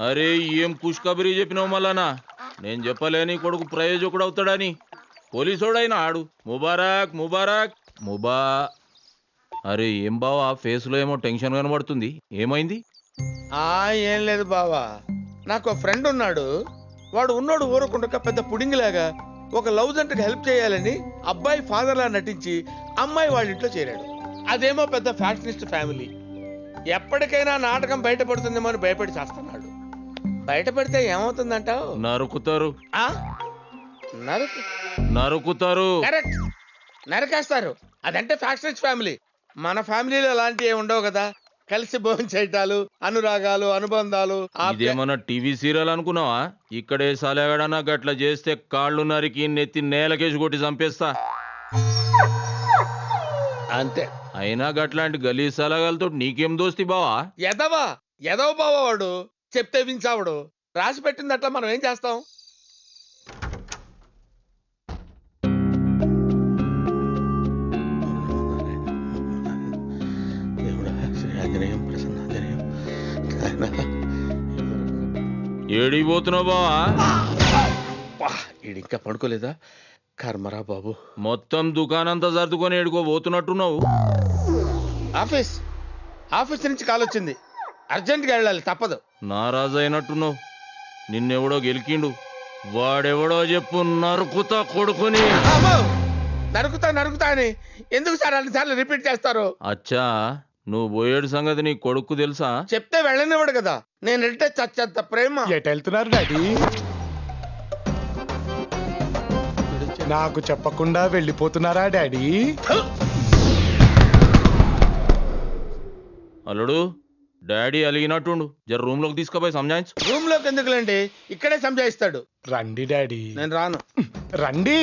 అరే ఏం కుష్కబరి చెప్పినావు మళ్ళానా? నేను చెప్పలేని కొడుకు ప్రయోజకుడు అవుతాడని. పోలీసోడైనా ఆడు ముబారక్ ముబారక్ ముబా. అరే ఏం బావా ఫేస్లో ఏమో టెన్షన్ కనబడుతుంది, ఏమైంది? ఏం లేదు బావా, నాకు ఫ్రెండ్ ఉన్నాడు. వాడు ఉన్నోడు ఊరకుండక పెద్ద పుడింగిలాగా ఒక లవ్ జంటకి హెల్ప్ చేయాలని అబ్బాయి ఫాదర్ లా నటించి అమ్మాయి వాళ్ళ ఇంట్లో చేరాడు. అదేమో పెద్ద ఫ్యాషనిస్ట్ ఫ్యామిలీ. ఎప్పటికైనా నాటకం బయటపడుతుందేమో అని భయపడి చేస్తున్నాడు. బయటపడితే ఏమవుతుందంటావు? నరుకుతారు. నరుకుతారు, కరెక్ట్, నరికేస్తారు. అదంటే ఫ్యాషనిస్ట్ ఫ్యామిలీ. మన ఫ్యామిలీలో అలాంటివి ఉండవు కదా. కలిసి భోజనం చేయటాలు, అనురాగాలు, అనుబంధాలు. ఇదేమన్నా టీవీ సీరియల్ అనుకున్నావా? ఇక్కడే సలగడనా గట్ల చేస్తే కాళ్ళు నరికి నెత్తి నేలకేసి కొట్టి చంపేస్తా. అంతే. అయినా గట్లాంటి గలీజ్ సలగాలతో నీకేం దోస్తి బావా? ఎదవ బావా వాడు. చెప్తే వించావుడు. రాసి పెట్టిందట్లా మనం ఏం చేస్తాం? ఏడిపోతున్నావు బావా? ఇంకా పడుకోలేదా? కర్మరా బాబు. మొత్తం దుకాణంతా సర్దుకొని ఏడుకోబోతున్నట్టున్నావు. ఆఫీస్ నుంచి కాల్ వచ్చింది, అర్జెంట్గా వెళ్ళాలి, తప్పదు. నారాజు అయినట్టున్నావు. నిన్నెవడో గెలికిండు, వాడెవడో చెప్పు. నరుకుతా కొడుకుని. నరుకుతా అని ఎందుకు సార్ అన్నిసార్లు రిపీట్ చేస్తారు? అచ్చా, నువ్వు పోయేడు సంగతి నీ కొడుకు తెలుసా? చెప్తే వెళ్ళనివ్వడు కదా. నేను వెళ్తే చచ్చంత ప్రేమ. ఎటు వెళ్తున్నారు డాడీ? నాకు చెప్పకుండా వెళ్ళిపోతున్నారా డాడీ? అల్లుడు, డాడీ అలిగినట్టుండు, జర రూమ్ లోకి తీసుకుపోయి సంజాయించు. రూమ్ లోకి ఎందుకులేండి, ఇక్కడే సంజాయిస్తాడు. రండి డాడీ. నేను రాను. రండి.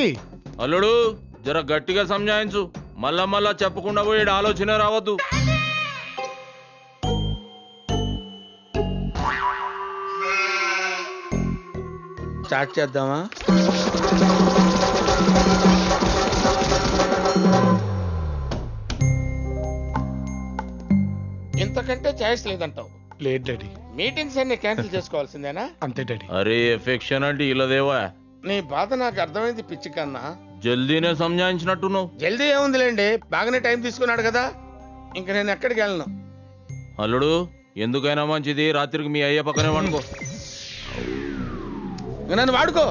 అల్లుడు, జర గట్టిగా సంజాయించు. మళ్ళా చెప్పకుండా పోయేడు ఆలోచన రావద్దు. స్టార్ట్ చేద్దామా? ఇంతకంటే ఛాయిస్ లేదంటావు? లేదు డాడీ. మీటింగ్స్ అన్ని క్యాన్సిల్ చేసుకోవాల్సిందేనా? అంతే డాడీ. అరే ఎఫెక్షన్ అంటే ఇలాదేవా? నీ బాధ నాకు అర్థమైంది పిచ్చి కన్నా. జల్దీనే సంజాయించినట్టున్నావు. జల్దీ ఏముందిలేండి, బాగానే టైం తీసుకున్నాడు కదా. ఇంక నేను ఎక్కడికి వెళ్ళను. అల్లుడు, ఎందుకైనా మంచిది రాత్రికి మీ అయ్య పక్కనే వండుకో. నన్ను వాడుకో,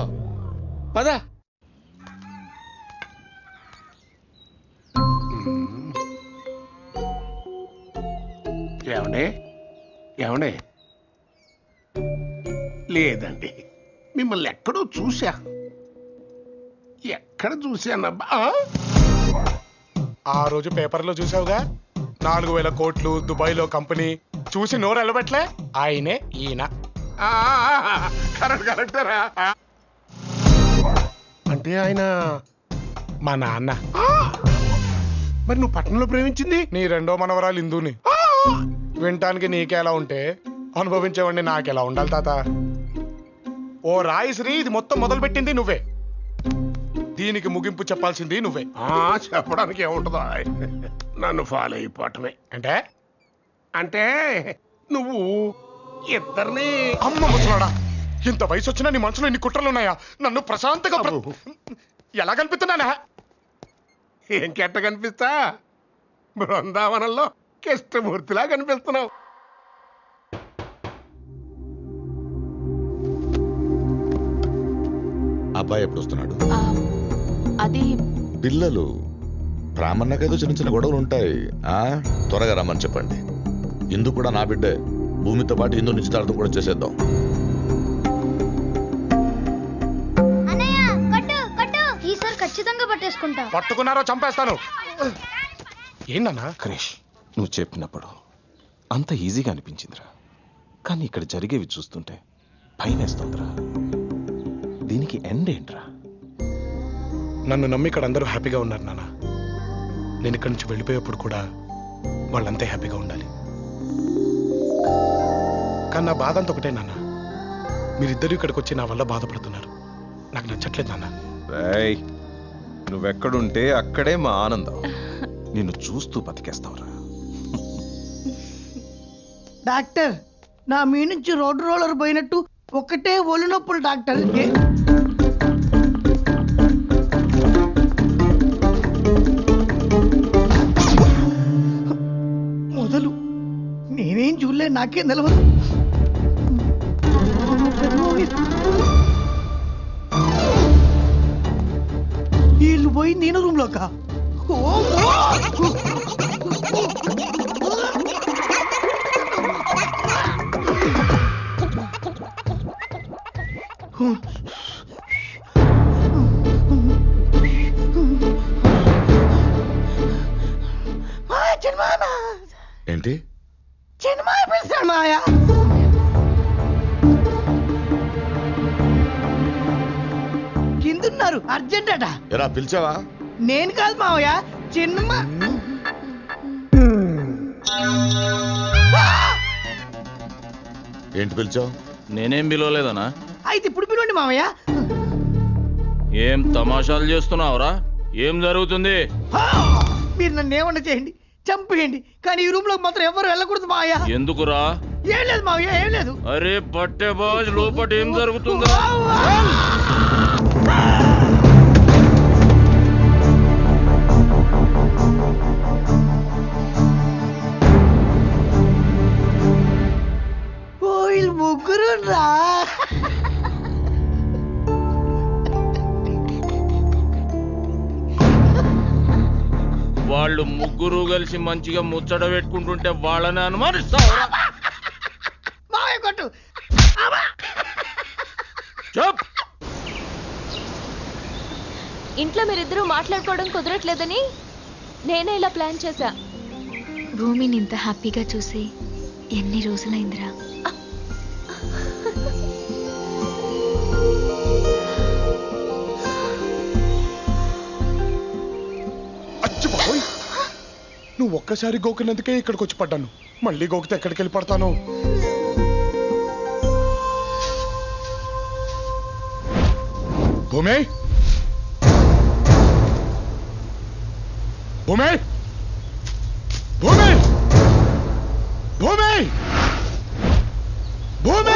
పద. ఏమండే? లేదండి, మిమ్మల్ని ఎక్కడో చూశా. ఎక్కడ చూశానబ్బా? ఆ రోజు పేపర్లో చూసావుగా, 4,000 కోట్లు దుబాయ్లో కంపెనీ. చూసి నోరు వెళ్ళబట్లే. ఆయనే ఈయన. కరెక్టరా? అంటే ఆయన మా నాన్న. మరి నువ్వు పట్టణంలో ప్రేమించింది నీ రెండో మనవరాలు ఇందుని. వినటానికి నీకెలా ఉంటే అనుభవించేవాడిని నాకెలా ఉండాలి తాత? ఓ రాయిశ్రీ, ఇది మొత్తం మొదలు పెట్టింది నువ్వే. దీనికి ముగింపు చెప్పాల్సింది నువ్వే. చెప్పడానికి ఏముంటుందా? నన్ను ఫాలో అయిపోవటమే. అంటే అంటే నువ్వు ఇద్దరిని. అమ్మ ముసలాడా, ఇంత వయసు వచ్చినా నీ మనసులో ఇన్ని కుట్రలున్నాయా? నన్ను ప్రశాంతంగా ఎలా కనిపిస్తున్నానా? ఏం కెట్ట కనిపిస్తా? బృందావనంలో కృష్ణమూర్తిలా కనిపిస్తున్నావు. అబ్బాయి ఎప్పుడు వస్తున్నాడు? అది పిల్లలు రామన్నకేదో చిన్న చిన్న గొడవలు ఉంటాయి. త్వరగా రమ్మని చెప్పండి. ఇందు కూడా నా బిడ్డే. భూమితో పాటు ఇందు నిశ్చితార్థం కూడా చేసేద్దాం. పట్టుకున్నారో చంపేస్తాను. ఏంటన్నా? క్రిష్, నువ్వు చెప్పినప్పుడు అంత ఈజీగా అనిపించిందిరా, కానీ ఇక్కడ జరిగేవి చూస్తుంటే భయమేస్తుందిరా. దీనికి ఎండ్ ఏంట్రా? నన్ను నమ్మి ఇక్కడ అందరూ హ్యాపీగా ఉన్నారు నాన్న. నేను ఇక్కడి నుంచి వెళ్ళిపోయేప్పుడు కూడా వాళ్ళంతే హ్యాపీగా ఉండాలి. కానీ నా బాధ అంత ఒకటే నాన్న, మీరిద్దరూ ఇక్కడికి వచ్చి నా వల్ల బాధపడుతున్నారు. నాకు నచ్చట్లేదు నాన్న. నువ్వెక్కడుంటే అక్కడే మా ఆనందం. నిన్ను చూస్తూ బతికేస్తావురా. డాక్టర్, నా మీ నుంచి రోడ్డు రోలర్ పోయినట్టు ఒక్కటే ఒళ్ళు నొప్పులు డాక్టర్. మొదలు నేనేం చూడలే, నాకేం తెలవదు. వీళ్ళు పోయింది నేను రూమ్ లోక. ఏంటి చిన్నమాయ పిలుస్తాడు మాయ. కిందున్నారు అర్జెంట్ అట. ఎరా పిలిచావా? నేను కాదు మావయ్య, చిన్నమ్మా. ఏంటి పిలిచావు? నేనేం పిలవలేదనా? అయితే ఇప్పుడు పిలవండి మావయ్య. ఏం తమాషాలు చేస్తున్నావురా? ఏం జరుగుతుంది? మీరు నన్ను ఏమన్నా చేయండి, చంపేయండి, కానీ ఈ రూమ్ లోకి మాత్రం ఎవరు వెళ్ళకూడదు మావయ్య. ఎందుకురా? ఏం లేదు మావయ్య, ఏం లేదు. అరే పట్టే బాజ్, లోపట ఏం జరుగుతుందా? వీళ్ళు ముగ్గురు రా. వాళ్ళు ముగ్గురు కలిసి మంచిగా ముచ్చట పెట్టుకుంటుంటే వాళ్ళని అనుమానిస్తావురా? మావయ్య కొట్టు. చెప్. ఇంట్లో మీరిద్దరూ మాట్లాడుకోవడం కుదరట్లేదని నేనే ఇలా ప్లాన్ చేశా. భూమిని ఇంత హ్యాపీగా చూసి ఎన్ని రోజులైందిరా. అచ్చి బాబోయ్, నువ్వు ఒక్కసారి గోకినందుకే ఇక్కడికి వచ్చి పడ్డాను. మళ్ళీ గోకితే ఎక్కడికి వెళ్ళి పడతాను? భూమి, భూమి, భూమి, భూమి, భూమి!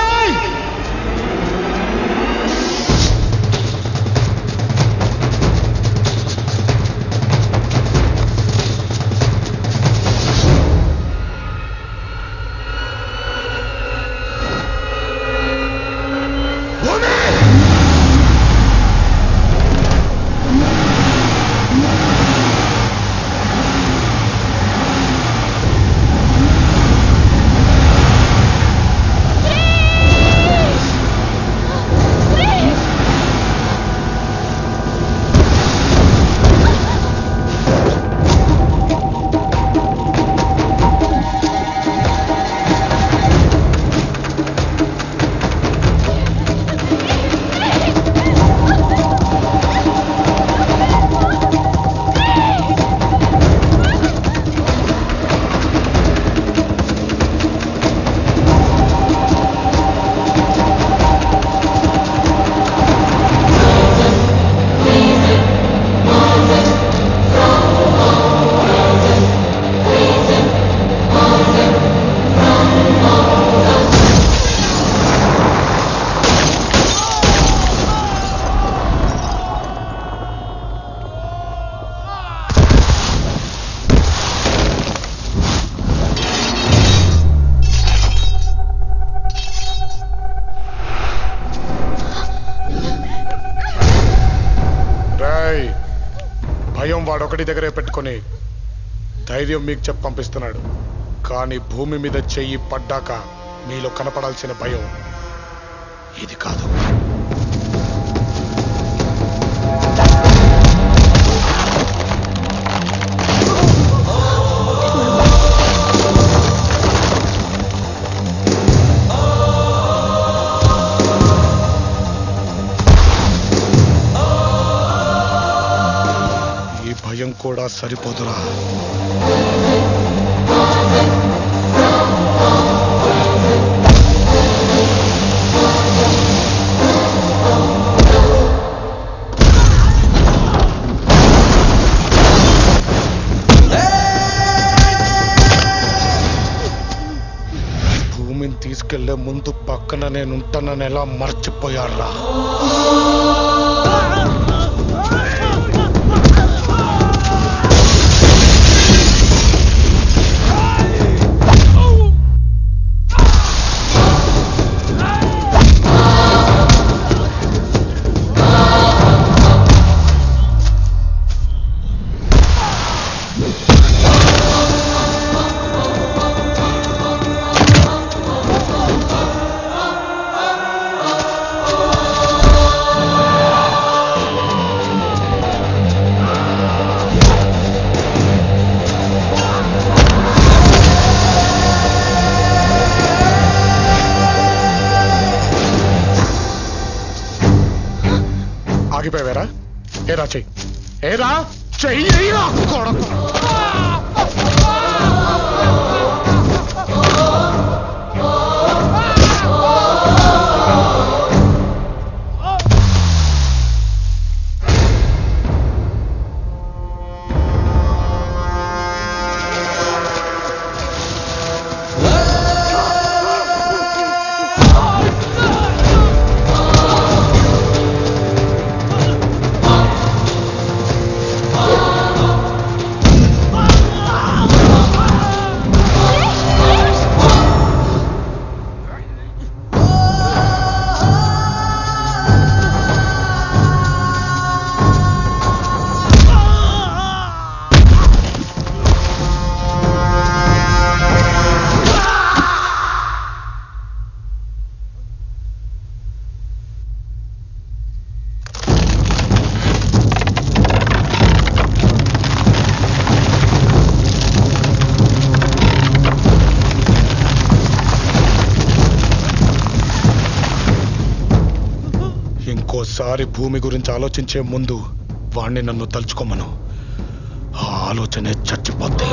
భయం వాడొకటి దగ్గరే పెట్టుకొని ధైర్యం మీకు చెప్పి పంపిస్తున్నాడు. కానీ భూమి మీద చెయ్యి పడ్డాక మీలో కనపడాల్సిన భయం ఇది కాదు. ఈ భయం కూడా సరిపోదురా. భూమిని తీసుకెళ్లే ముందు పక్కన నేను ఉంటానని ఎలా మర్చిపోయారా? ఆగిపోయారా? ఏరా చెయ్యి, ఏరా చెయ్యిరా కొడకు. ఇంకోసారి భూమి గురించి ఆలోచించే ముందు వాణ్ణి నన్ను తలుచుకోమను. ఆ ఆలోచనే చచ్చిపోద్ది.